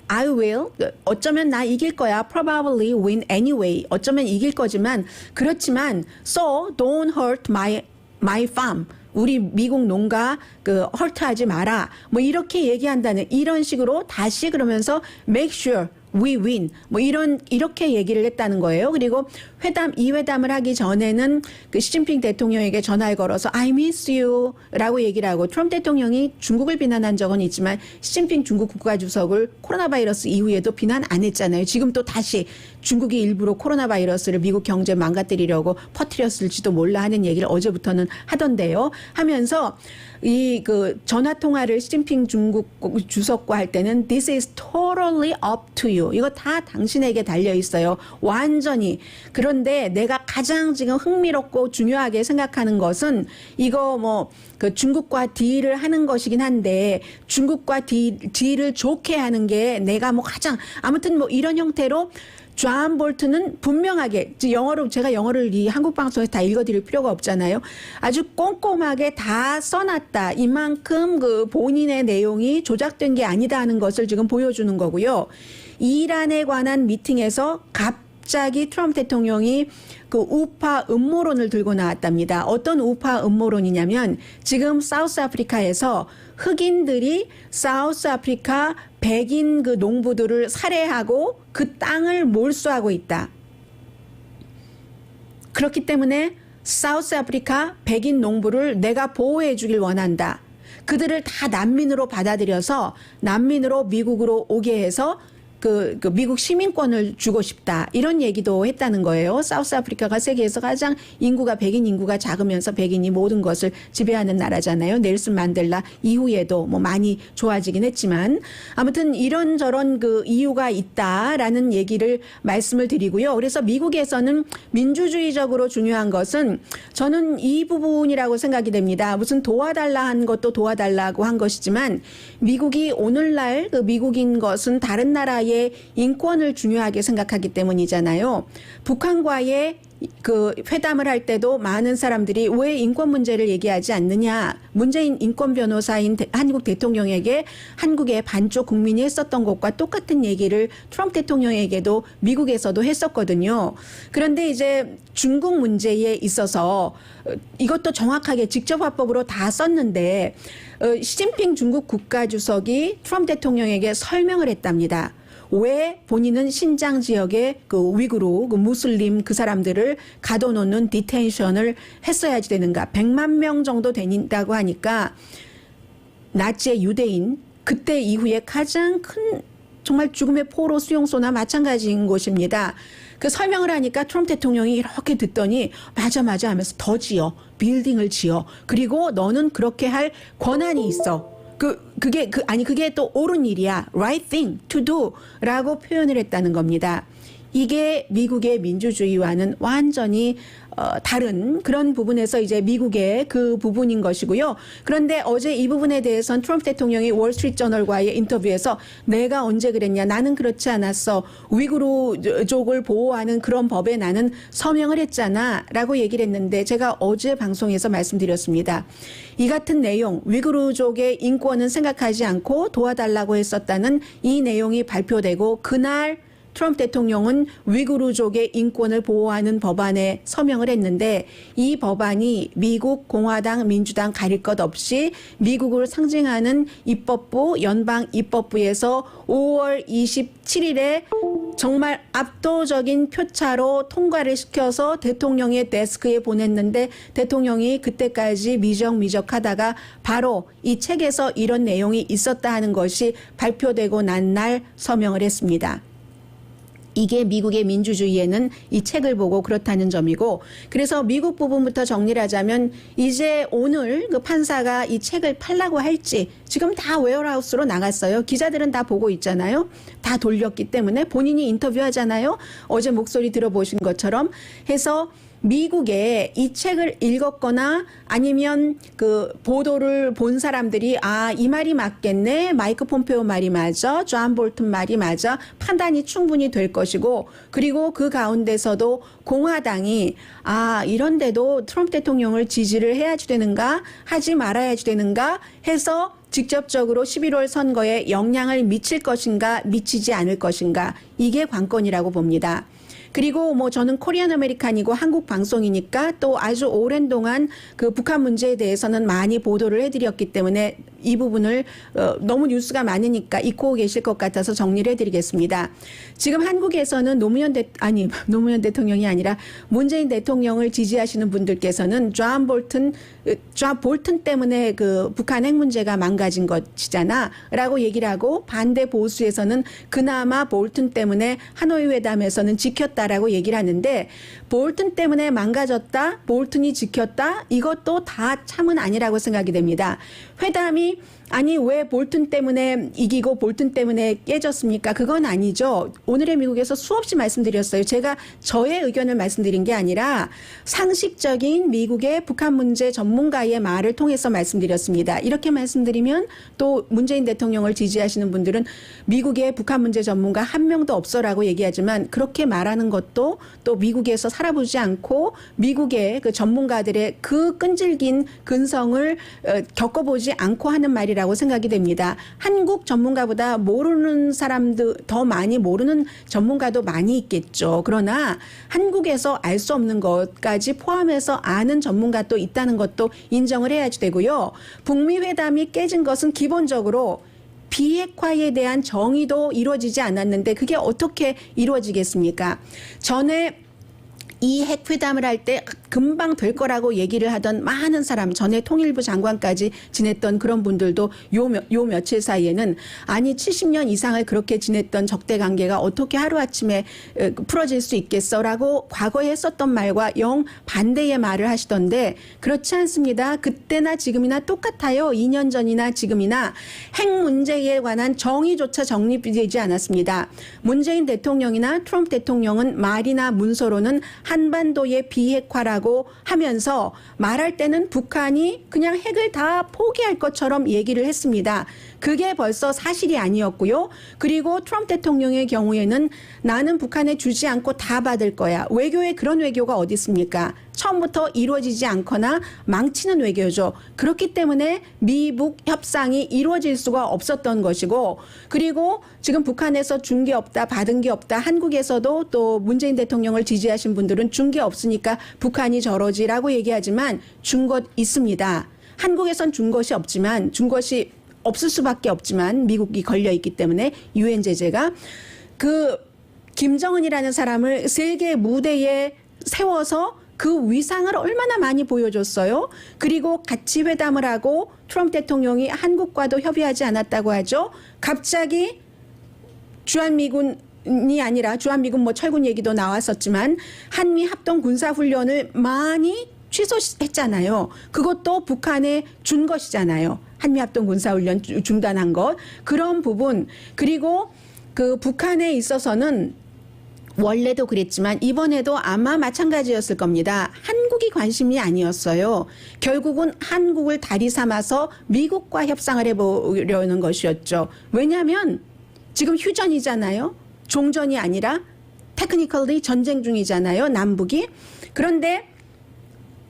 I will. 어쩌면 나 이길 거야. Probably win anyway. 어쩌면 이길 거지만 그렇지만 so don't hurt my farm. 우리 미국 농가 그 헐트하지 마라. 뭐 이렇게 얘기한다는 이런 식으로 다시 그러면서 make sure we win. 뭐 이렇게 얘기를 했다는 거예요. 그리고 이 회담을 하기 전에는 그 시진핑 대통령에게 전화를 걸어서 I miss you 라고 얘기를 하고 트럼프 대통령이 중국을 비난한 적은 있지만 시진핑 중국 국가주석을 코로나 바이러스 이후에도 비난 안 했잖아요. 지금 또 다시 중국이 일부러 코로나 바이러스를 미국 경제 망가뜨리려고 퍼뜨렸을지도 몰라 하는 얘기를 어제부터는 하던데요. 하면서 이 그 전화 통화를 시진핑 중국 주석과 할 때는 This is totally up to you. 이거 다 당신에게 달려 있어요. 완전히. 그런데 내가 가장 지금 흥미롭고 중요하게 생각하는 것은 이거 뭐 그 중국과 딜을 하는 것이긴 한데 중국과 딜을 좋게 하는 게 내가 뭐 가장 아무튼 뭐 이런 형태로 존 볼튼은 분명하게 제가 영어를 이 한국 방송에서 다 읽어드릴 필요가 없잖아요. 아주 꼼꼼하게 다 써놨다. 이만큼 그 본인의 내용이 조작된 게 아니다 하는 것을 지금 보여주는 거고요. 이란에 관한 미팅에서 갑자기 트럼프 대통령이 그 우파 음모론을 들고 나왔답니다. 어떤 우파 음모론이냐면 지금 사우스 아프리카에서 흑인들이 사우스 아프리카 백인 그 농부들을 살해하고 그 땅을 몰수하고 있다. 그렇기 때문에 사우스 아프리카 백인 농부를 내가 보호해 주길 원한다. 그들을 다 난민으로 받아들여서 난민으로 미국으로 오게 해서 그 미국 시민권을 주고 싶다. 이런 얘기도 했다는 거예요. 사우스 아프리카가 세계에서 가장 백인 인구가 작으면서 백인이 모든 것을 지배하는 나라잖아요. 넬슨 만델라 이후에도 뭐 많이 좋아지긴 했지만 아무튼 이런저런 그 이유가 있다라는 얘기를 말씀을 드리고요. 그래서 미국에서는 민주주의적으로 중요한 것은 저는 이 부분이라고 생각이 됩니다. 무슨 도와달라 한 것도 도와달라고 한 것이지만 미국이 오늘날 그 미국인 것은 다른 나라의 인권을 중요하게 생각하기 때문이잖아요. 북한과의 그 회담을 할 때도 많은 사람들이 왜 인권 문제를 얘기하지 않느냐. 문재인 인권 변호사인 한국 대통령에게 한국의 반쪽 국민이 했었던 것과 똑같은 얘기를 트럼프 대통령에게도 미국에서도 했었거든요. 그런데 이제 중국 문제에 있어서 이것도 정확하게 직접화법으로 다 썼는데 시진핑 중국 국가주석이 트럼프 대통령에게 설명을 했답니다. 왜 본인은 신장 지역의 그 위구르, 그 무슬림 그 사람들을 가둬놓는 디텐션을 했어야지 되는가. 100만 명 정도 된다고 하니까 나치의 유대인 그때 이후에 가장 큰 정말 죽음의 포로 수용소나 마찬가지인 곳입니다. 그 설명을 하니까 트럼프 대통령이 이렇게 듣더니 맞아 하면서 더 지어. 빌딩을 지어. 그리고 너는 그렇게 할 권한이 있어. 그게 또 옳은 일이야. right thing to do 라고 표현을 했다는 겁니다. 이게 미국의 민주주의와는 완전히 다른 그런 부분에서 이제 미국의 그 부분인 것이고요. 그런데 어제 이 부분에 대해서는 트럼프 대통령이 월스트리트저널과의 인터뷰에서 내가 언제 그랬냐. 나는 그렇지 않았어. 위구르족을 보호하는 그런 법에 나는 서명을 했잖아. 라고 얘기를 했는데 제가 어제 방송에서 말씀드렸습니다. 이 같은 내용 위구르족의 인권은 생각하지 않고 도와달라고 했었다는 이 내용이 발표되고 그날 트럼프 대통령은 위구르족의 인권을 보호하는 법안에 서명을 했는데 이 법안이 미국 공화당 민주당 가릴 것 없이 미국을 상징하는 입법부 연방 입법부에서 5월 27일에 정말 압도적인 표차로 통과를 시켜서 대통령의 데스크에 보냈는데 대통령이 그때까지 미적하다가 바로 이 책에서 이런 내용이 있었다 하는 것이 발표되고 난 날 서명을 했습니다. 이게 미국의 민주주의에는 이 책을 보고 그렇다는 점이고 그래서 미국 부분부터 정리를 하자면 이제 오늘 그 판사가 이 책을 팔라고 할지 지금 다 웨어하우스로 나갔어요. 기자들은 다 보고 있잖아요. 다 돌렸기 때문에 본인이 인터뷰하잖아요. 어제 목소리 들어보신 것처럼 해서 미국에 이 책을 읽었거나 아니면 그 보도를 본 사람들이 이 말이 맞겠네. 마이크 폼페오 말이 맞아. 존 볼튼 말이 맞아. 판단이 충분히 될 것이고 그리고 그 가운데서도 공화당이 이런데도 트럼프 대통령을 지지를 해야지 되는가 하지 말아야지 되는가 해서 직접적으로 11월 선거에 영향을 미칠 것인가 미치지 않을 것인가 이게 관건이라고 봅니다. 그리고 뭐 저는 코리안 아메리칸이고 한국 방송이니까 또 아주 오랜 동안 그 북한 문제에 대해서는 많이 보도를 해드렸기 때문에 이 부분을 너무 뉴스가 많으니까 잊고 계실 것 같아서 정리를 해드리겠습니다. 지금 한국에서는 노무현 대통령이 아니라 문재인 대통령을 지지하시는 분들께서는 존 볼튼 때문에 그 북한 핵 문제가 망가진 것이잖아라고 얘기를 하고, 반대 보수에서는 그나마 볼튼 때문에 하노이 회담에서는 지켰다라고 얘기를 하는데, 볼튼 때문에 망가졌다, 볼튼이 지켰다, 이것도 다 참은 아니라고 생각이 됩니다. 회담이 왜 볼튼 때문에 이기고 볼튼 때문에 깨졌습니까? 그건 아니죠. 오늘의 미국에서 수없이 말씀드렸어요. 제가 저의 의견을 말씀드린 게 아니라 상식적인 미국의 북한 문제 전문가의 말을 통해서 말씀드렸습니다. 이렇게 말씀드리면 또 문재인 대통령을 지지하시는 분들은 미국의 북한 문제 전문가 한 명도 없어라고 얘기하지만, 그렇게 말하는 것도 또 미국에서 살아보지 않고 미국의 그 전문가들의 그 끈질긴 근성을 겪어보지 않고 하는 말이라고 생각이 됩니다. 한국 전문가보다 모르는 사람도 더 많이 모르는 전문가도 많이 있겠죠. 그러나 한국에서 알 수 없는 것까지 포함해서 아는 전문가도 있다는 것도 인정을 해야지 되고요. 북미 회담이 깨진 것은 기본적으로 비핵화에 대한 정의도 이루어지지 않았는데 그게 어떻게 이루어지겠습니까? 전에 이 핵회담을 할 때 금방 될 거라고 얘기를 하던 많은 사람, 전에 통일부 장관까지 지냈던 그런 분들도 요 며칠 사이에는 70년 이상을 그렇게 지냈던 적대 관계가 어떻게 하루아침에 풀어질 수 있겠어라고 과거에 했었던 말과 영 반대의 말을 하시던데, 그렇지 않습니다. 그때나 지금이나 똑같아요. 2년 전이나 지금이나 핵 문제에 관한 정의조차 정립되지 않았습니다. 문재인 대통령이나 트럼프 대통령은 말이나 문서로는 한반도의 비핵화라고 하면서 말할 때는 북한이 그냥 핵을 다 포기할 것처럼 얘기를 했습니다. 그게 벌써 사실이 아니었고요. 그리고 트럼프 대통령의 경우에는 나는 북한에 주지 않고 다 받을 거야. 외교에 그런 외교가 어디 있습니까? 처음부터 이루어지지 않거나 망치는 외교죠. 그렇기 때문에 미북 협상이 이루어질 수가 없었던 것이고, 그리고 지금 북한에서 준 게 없다, 받은 게 없다, 한국에서도 또 문재인 대통령을 지지하신 분들은 준 게 없으니까 북한이 저러지라고 얘기하지만 준 것 있습니다. 한국에선 준 것이 없지만, 준 것이 없을 수밖에 없지만 미국이 걸려있기 때문에 유엔 제재가, 그 김정은이라는 사람을 세계 무대에 세워서 그 위상을 얼마나 많이 보여줬어요. 그리고 같이 회담을 하고 트럼프 대통령이 한국과도 협의하지 않았다고 하죠. 갑자기 주한미군이 아니라, 주한미군 철군 얘기도 나왔었지만 한미 합동 군사훈련을 많이 취소했잖아요. 그것도 북한에 준 것이잖아요. 한미합동 군사훈련 중단한 것. 그런 부분. 그리고 그 북한에 있어서는 원래도 그랬지만 이번에도 아마 마찬가지였을 겁니다. 한국이 관심이 아니었어요. 결국은 한국을 다리 삼아서 미국과 협상을 해보려는 것이었죠. 왜냐하면 지금 휴전이잖아요. 종전이 아니라 테크니컬리 전쟁 중이잖아요. 남북이. 그런데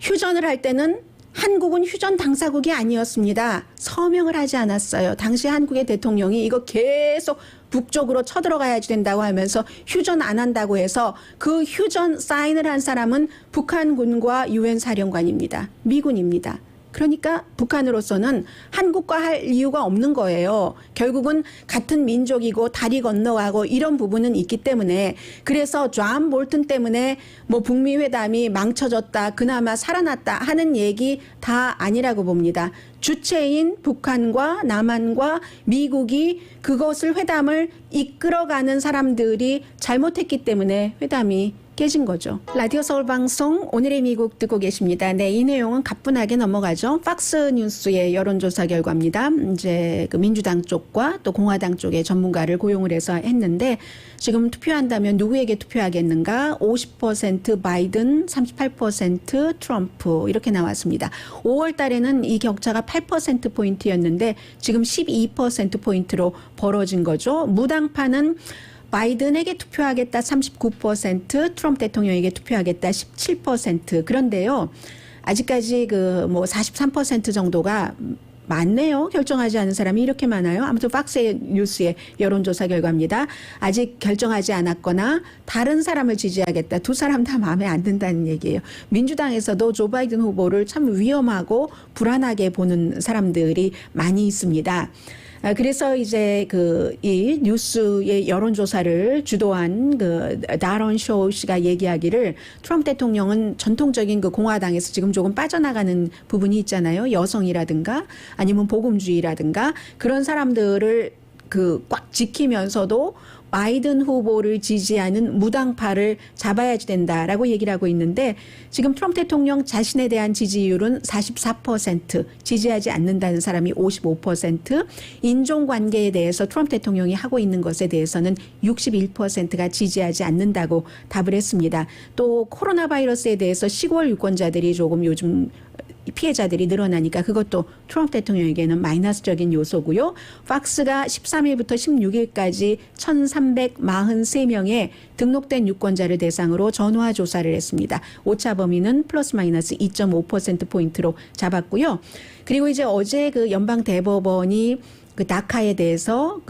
휴전을 할 때는 한국은 휴전 당사국이 아니었습니다. 서명을 하지 않았어요. 당시 한국의 대통령이 이거 계속 북쪽으로 쳐들어가야지 된다고 하면서 휴전 안 한다고 해서 그 휴전 사인을 한 사람은 북한군과 유엔 사령관입니다. 미군입니다. 그러니까 북한으로서는 한국과 할 이유가 없는 거예요. 결국은 같은 민족이고 다리 건너가고 이런 부분은 있기 때문에, 그래서 존 볼튼 때문에 북미 회담이 망쳐졌다, 그나마 살아났다 하는 얘기 다 아니라고 봅니다. 주체인 북한과 남한과 미국이 그것을 회담을 이끌어가는 사람들이 잘못했기 때문에 회담이 깨진 거죠. 라디오 서울 방송 오늘의 미국 듣고 계십니다. 네, 이 내용은 가뿐하게 넘어가죠. 팍스 뉴스의 여론조사 결과입니다. 이제 그 민주당 쪽과 또 공화당 쪽의 전문가를 고용을 해서 했는데, 지금 투표한다면 누구에게 투표하겠는가? 50% 바이든, 38% 트럼프 이렇게 나왔습니다. 5월 달에는 이 격차가 8%포인트였는데 지금 12%포인트로 벌어진 거죠. 무당파는 바이든에게 투표하겠다 39%, 트럼프 대통령에게 투표하겠다 17%. 그런데요, 아직까지 43% 정도가 많네요. 결정하지 않은 사람이 이렇게 많아요. 아무튼 팍스의 뉴스의 여론조사 결과입니다. 아직 결정하지 않았거나 다른 사람을 지지하겠다. 두 사람 다 마음에 안 든다는 얘기예요. 민주당에서도 조 바이든 후보를 참 위험하고 불안하게 보는 사람들이 많이 있습니다. 그래서 이제 이 뉴스의 여론조사를 주도한 다런 쇼 씨가 얘기하기를 트럼프 대통령은 전통적인 공화당에서 지금 조금 빠져나가는 부분이 있잖아요. 여성이라든가 아니면 복음주의라든가 그런 사람들을 꽉 지키면서도 바이든 후보를 지지하는 무당파를 잡아야지 된다라고 얘기를 하고 있는데 지금 트럼프 대통령 자신에 대한 지지율은 44%, 지지하지 않는다는 사람이 55%, 인종관계에 대해서 트럼프 대통령이 하고 있는 것에 대해서는 61%가 지지하지 않는다고 답을 했습니다. 또 코로나 바이러스에 대해서 시골 유권자들이 조금 요즘 피해자들이 늘어나니까 그것도 트럼프 대통령에게는 마이너스적인 요소고요. 팍스가 13일부터 16일까지 1,343명의 등록된 유권자를 대상으로 전화 조사를 했습니다. 오차 범위는 플러스 마이너스 2.5%포인트로 잡았고요. 그리고 이제 어제 연방 대법원이 다카에 대해서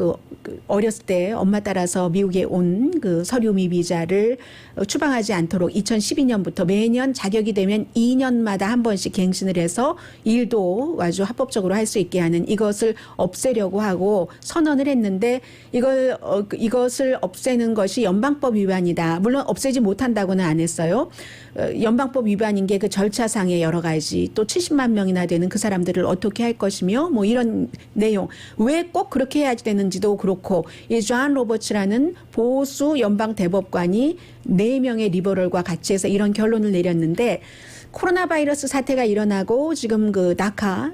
어렸을 때 엄마 따라서 미국에 온 서류 미비자를 추방하지 않도록 2012년부터 매년 자격이 되면 2년마다 한 번씩 갱신을 해서 일도 아주 합법적으로 할 수 있게 하는 이것을 없애려고 하고 선언을 했는데 이것을 없애는 것이 연방법 위반이다. 물론 없애지 못한다고는 안 했어요. 연방법 위반인 게 절차상의 여러 가지 또 70만 명이나 되는 그 사람들을 어떻게 할 것이며 뭐 이런 내용 왜 꼭 그렇게 해야 되는지도 그렇고 이 존 로버츠라는 보수 연방 대법관이 4명의 리버럴과 같이 해서 이런 결론을 내렸는데 코로나 바이러스 사태가 일어나고 지금 다카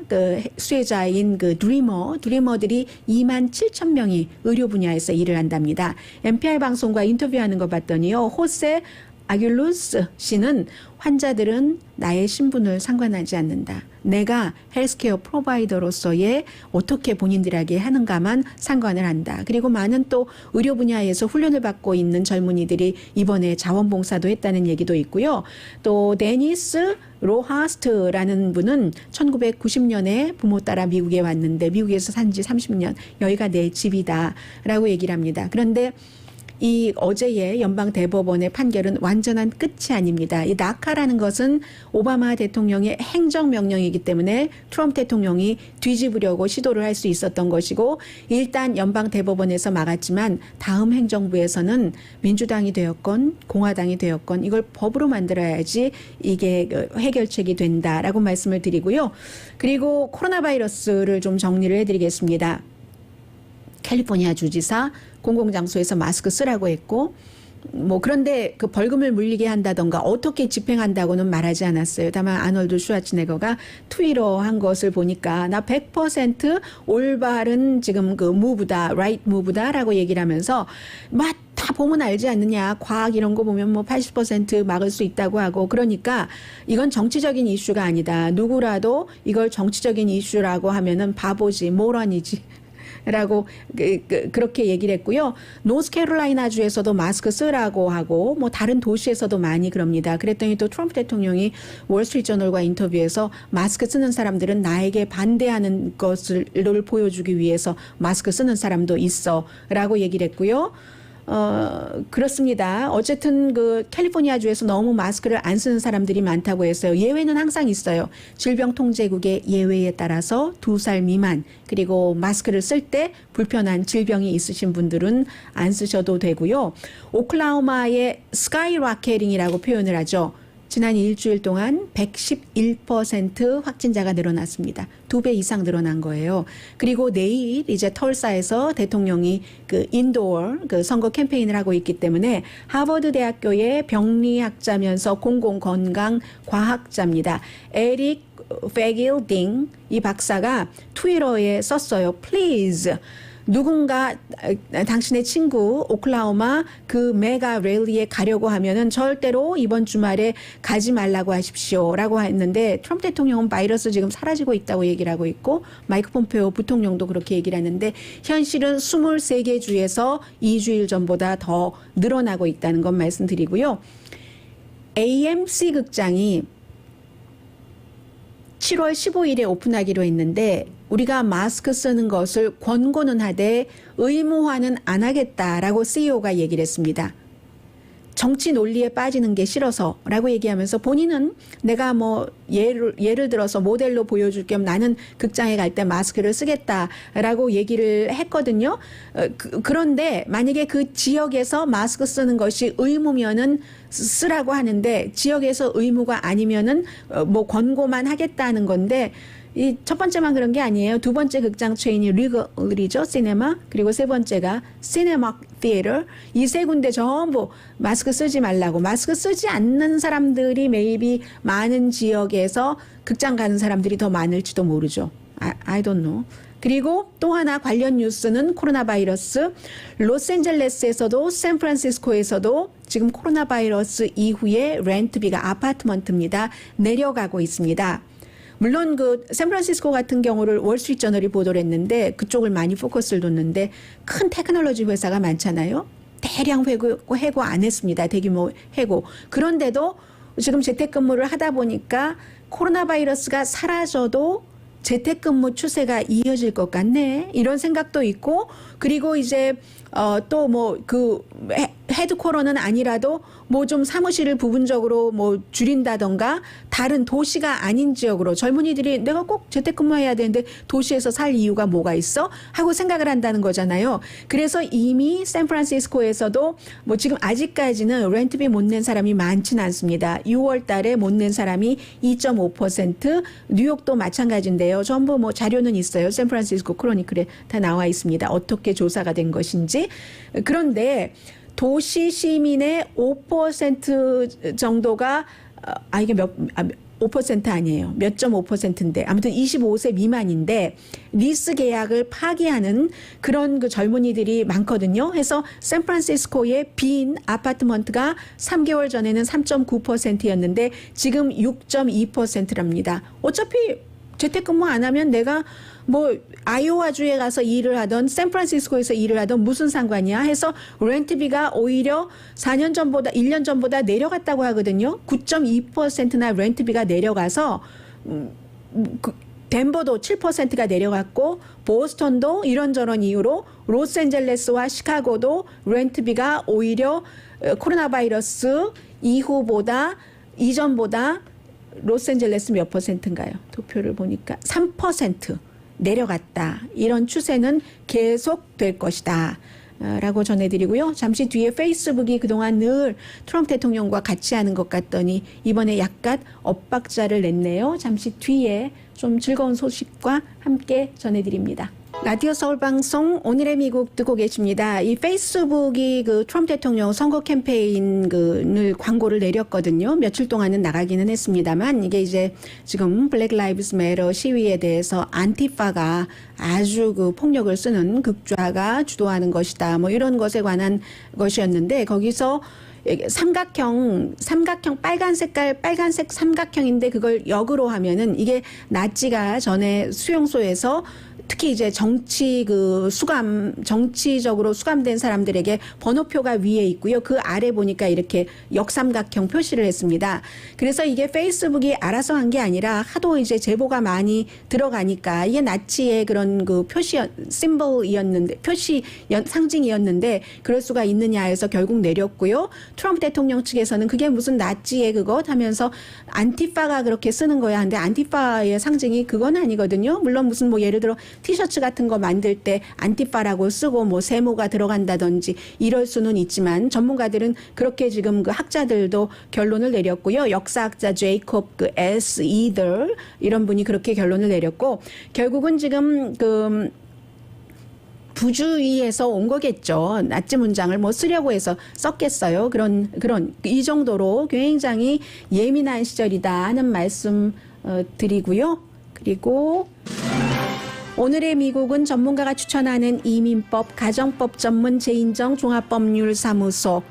수혜자인 드리머들이 2만 7천 명이 의료 분야에서 일을 한답니다. NPR 방송과 인터뷰하는 거 봤더니요. 호세 아귤루스 씨는 환자들은 나의 신분을 상관하지 않는다. 내가 헬스케어 프로바이더로서의 어떻게 본인들에게 하는가만 상관을 한다. 그리고 많은 또 의료 분야에서 훈련을 받고 있는 젊은이들이 이번에 자원봉사도 했다는 얘기도 있고요. 또 데니스 로하스트라는 분은 1990년에 부모 따라 미국에 왔는데 미국에서 산 지 30년 여기가 내 집이다라고 얘기를 합니다. 그런데 이 어제의 연방 대법원의 판결은 완전한 끝이 아닙니다. 이 나카라는 것은 오바마 대통령의 행정명령이기 때문에 트럼프 대통령이 뒤집으려고 시도를 할 수 있었던 것이고 일단 연방 대법원에서 막았지만 다음 행정부에서는 민주당이 되었건 공화당이 되었건 이걸 법으로 만들어야지 이게 해결책이 된다라고 말씀을 드리고요. 그리고 코로나 바이러스를 좀 정리를 해드리겠습니다. 캘리포니아 주지사 공공장소에서 마스크 쓰라고 했고 그런데 벌금을 물리게 한다던가 어떻게 집행한다고는 말하지 않았어요. 다만 아놀드 슈와츠네거가 트위터 한 것을 보니까 나 100% 올바른 지금 무브다, 라이트 무브다라고 얘기를 하면서 다 보면 알지 않느냐. 과학 이런 거 보면 80% 막을 수 있다고 하고 그러니까 이건 정치적인 이슈가 아니다. 누구라도 이걸 정치적인 이슈라고 하면은 바보지, 모런이지. 라고 그렇게 얘기를 했고요. 노스캐롤라이나 주에서도 마스크 쓰라고 하고 다른 도시에서도 많이 그럽니다. 그랬더니 또 트럼프 대통령이 월스트리트저널과 인터뷰에서 마스크 쓰는 사람들은 나에게 반대하는 것을 보여주기 위해서 마스크 쓰는 사람도 있어 라고 얘기를 했고요. 그렇습니다. 어쨌든 캘리포니아주에서 너무 마스크를 안 쓰는 사람들이 많다고 했어요. 예외는 항상 있어요. 질병통제국의 예외에 따라서 2살 미만 그리고 마스크를 쓸 때 불편한 질병이 있으신 분들은 안 쓰셔도 되고요. 오클라호마의 스카이라켓링이라고 표현을 하죠. 지난 일주일 동안 111% 확진자가 늘어났습니다. 2배 이상 늘어난 거예요. 그리고 내일 이제 털사에서 대통령이 인도어 선거 캠페인을 하고 있기 때문에 하버드 대학교의 병리학자면서 공공건강과학자입니다. 에릭 페길딩 이 박사가 트위터에 썼어요. Please. 누군가 당신의 친구 오클라호마 메가 랠리에 가려고 하면은 절대로 이번 주말에 가지 말라고 하십시오라고 했는데 트럼프 대통령은 바이러스 지금 사라지고 있다고 얘기를 하고 있고 마이크 폼페오 부통령도 그렇게 얘기를 하는데 현실은 23개 주에서 2주일 전보다 더 늘어나고 있다는 건 말씀드리고요. AMC 극장이 7월 15일에 오픈하기로 했는데 우리가 마스크 쓰는 것을 권고는 하되 의무화는 안 하겠다라고 CEO가 얘기를 했습니다. 정치 논리에 빠지는 게 싫어서라고 얘기하면서 본인은 내가 뭐 예를 들어서 모델로 보여줄 겸 나는 극장에 갈 때 마스크를 쓰겠다라고 얘기를 했거든요. 그런데 만약에 그 지역에서 마스크 쓰는 것이 의무면은 쓰라고 하는데 지역에서 의무가 아니면은 뭐 권고만 하겠다는 건데 이 첫 번째만 그런 게 아니에요. 두 번째 극장 체인이 리글이죠. 시네마. 그리고 세 번째가 시네마 티에터. 이 세 군데 전부 마스크 쓰지 말라고. 마스크 쓰지 않는 사람들이 maybe 많은 지역에서 극장 가는 사람들이 더 많을지도 모르죠. I don't know. 그리고 또 하나 관련 뉴스는 코로나 바이러스. 로스앤젤레스에서도 샌프란시스코에서도 지금 코로나 바이러스 이후에 렌트비가 아파트먼트입니다. 내려가고 있습니다. 물론 그 샌프란시스코 같은 경우를 월스트리트저널이 보도를 했는데 그쪽을 많이 포커스를 뒀는데 큰 테크놀로지 회사가 많잖아요. 대량 해고 안 했습니다. 대규모 해고. 그런데도 지금 재택근무를 하다 보니까 코로나 바이러스가 사라져도 재택근무 추세가 이어질 것 같네. 이런 생각도 있고 그리고 이제 또 뭐 그 헤드쿼터는 아니라도 뭐 좀 사무실을 부분적으로 뭐 줄인다던가 다른 도시가 아닌 지역으로 젊은이들이 내가 꼭 재택근무해야 되는데 도시에서 살 이유가 뭐가 있어? 하고 생각을 한다는 거잖아요. 그래서 이미 샌프란시스코에서도 뭐 지금 아직까지는 렌트비 못 낸 사람이 많지는 않습니다. 6월 달에 못 낸 사람이 2.5%, 뉴욕도 마찬가지인데요. 전부 뭐 자료는 있어요. 샌프란시스코 크로니클에 다 나와 있습니다. 어떻게 조사가 된 것인지. 그런데 도시 시민의 5% 정도가 이게 5% 아니에요. 몇 점 5%인데 아무튼 25세 미만인데 리스 계약을 파기하는 그런 그 젊은이들이 많거든요. 해서 샌프란시스코의 빈 아파트먼트가 3개월 전에는 3.9%였는데 지금 6.2%랍니다. 어차피 재택근무 안 하면 내가 뭐 아이오와주에 가서 일을 하던 샌프란시스코에서 일을 하던 무슨 상관이야 해서 렌트비가 오히려 4년 전보다 1년 전보다 내려갔다고 하거든요. 9.2%나 렌트비가 내려가서 덴버도 7%가 내려갔고 보스턴도 이런저런 이유로 로스앤젤레스와 시카고도 렌트비가 오히려 코로나 바이러스 이전보다 로스앤젤레스 몇 퍼센트인가요? 투표를 보니까 3% 내려갔다. 이런 추세는 계속될 것이다. 라고 전해드리고요. 잠시 뒤에 페이스북이 그동안 늘 트럼프 대통령과 같이 하는 것 같더니 이번에 약간 엇박자를 냈네요. 잠시 뒤에 좀 즐거운 소식과 함께 전해드립니다. 라디오 서울 방송 오늘의 미국 듣고 계십니다. 이 페이스북이 그 트럼프 대통령 선거 캠페인을 광고를 내렸거든요. 며칠 동안은 나가기는 했습니다만 이게 이제 지금 블랙 라이브스 매터 시위에 대해서 안티파가 아주 그 폭력을 쓰는 극좌가 주도하는 것이다. 뭐 이런 것에 관한 것이었는데 거기서 삼각형 빨간색 삼각형인데 그걸 역으로 하면은 이게 나치가 전에 수용소에서 특히 이제 정치적으로 수감된 사람들에게 번호표가 위에 있고요. 그 아래 보니까 이렇게 역삼각형 표시를 했습니다. 그래서 이게 페이스북이 알아서 한 게 아니라 하도 이제 제보가 많이 들어가니까 이게 나치의 그런 그 심볼이었는데 상징이었는데 그럴 수가 있느냐 해서 결국 내렸고요. 트럼프 대통령 측에서는 그게 무슨 나치의 그것 하면서 안티파가 그렇게 쓰는 거야 하는데 안티파의 상징이 그건 아니거든요. 물론 무슨 뭐 예를 들어 티셔츠 같은 거 만들 때 안티파라고 쓰고 뭐 세모가 들어간다든지 이럴 수는 있지만 전문가들은 그렇게 지금 그 학자들도 결론을 내렸고요. 역사학자 제이콥 그 S. 이더 이런 분이 그렇게 결론을 내렸고 결국은 지금 그 부주의에서 온 거겠죠. 나치 문장을 뭐 쓰려고 해서 썼겠어요. 그런 이 정도로 굉장히 예민한 시절이다 하는 말씀 드리고요. 그리고 오늘의 미국은 전문가가 추천하는 이민법, 가정법 전문 재인정 종합법률사무소,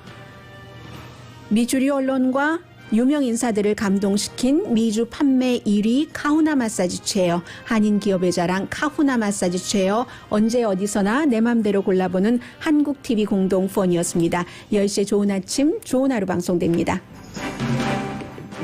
미주류 언론과 유명 인사들을 감동시킨 미주 판매 1위 카후나 마사지 체어, 한인 기업의 자랑 카후나 마사지 체어, 언제 어디서나 내 맘대로 골라보는 한국TV 공동 후원이었습니다. 10시에 좋은 아침, 좋은 하루 방송됩니다.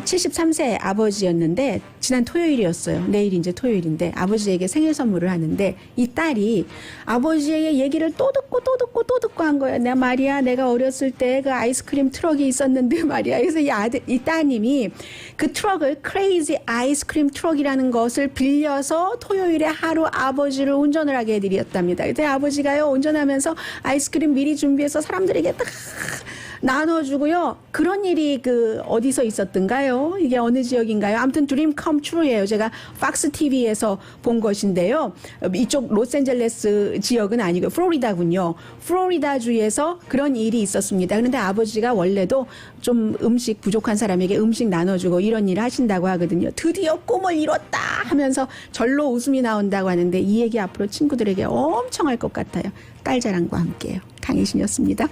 73세 아버지였는데 지난 토요일이었어요. 내일이 이제 토요일인데 아버지에게 생일 선물을 하는데 이 딸이 아버지의 얘기를 또 듣고 한 거야. 나 말이야, 내가 어렸을 때 그 아이스크림 트럭이 있었는데 말이야. 그래서 이 따님이 그 트럭을 크레이지 아이스크림 트럭이라는 것을 빌려서 토요일에 하루 아버지를 운전을 하게 해드렸답니다. 그때 아버지가요 운전하면서 아이스크림 미리 준비해서 사람들에게 딱 나눠주고요. 그런 일이 어디서 있었던가요? 이게 어느 지역인가요? 아무튼 드림 컴 트루예요. 제가 팍스 TV에서 본 것인데요. 이쪽 로스앤젤레스 지역은 아니고 플로리다군요. 플로리다주에서 그런 일이 있었습니다. 그런데 아버지가 원래도 좀 음식 부족한 사람에게 음식 나눠주고 이런 일을 하신다고 하거든요. 드디어 꿈을 이뤘다 하면서 절로 웃음이 나온다고 하는데 이 얘기 앞으로 친구들에게 엄청 할 것 같아요. 딸 자랑과 함께요. 강혜신이었습니다.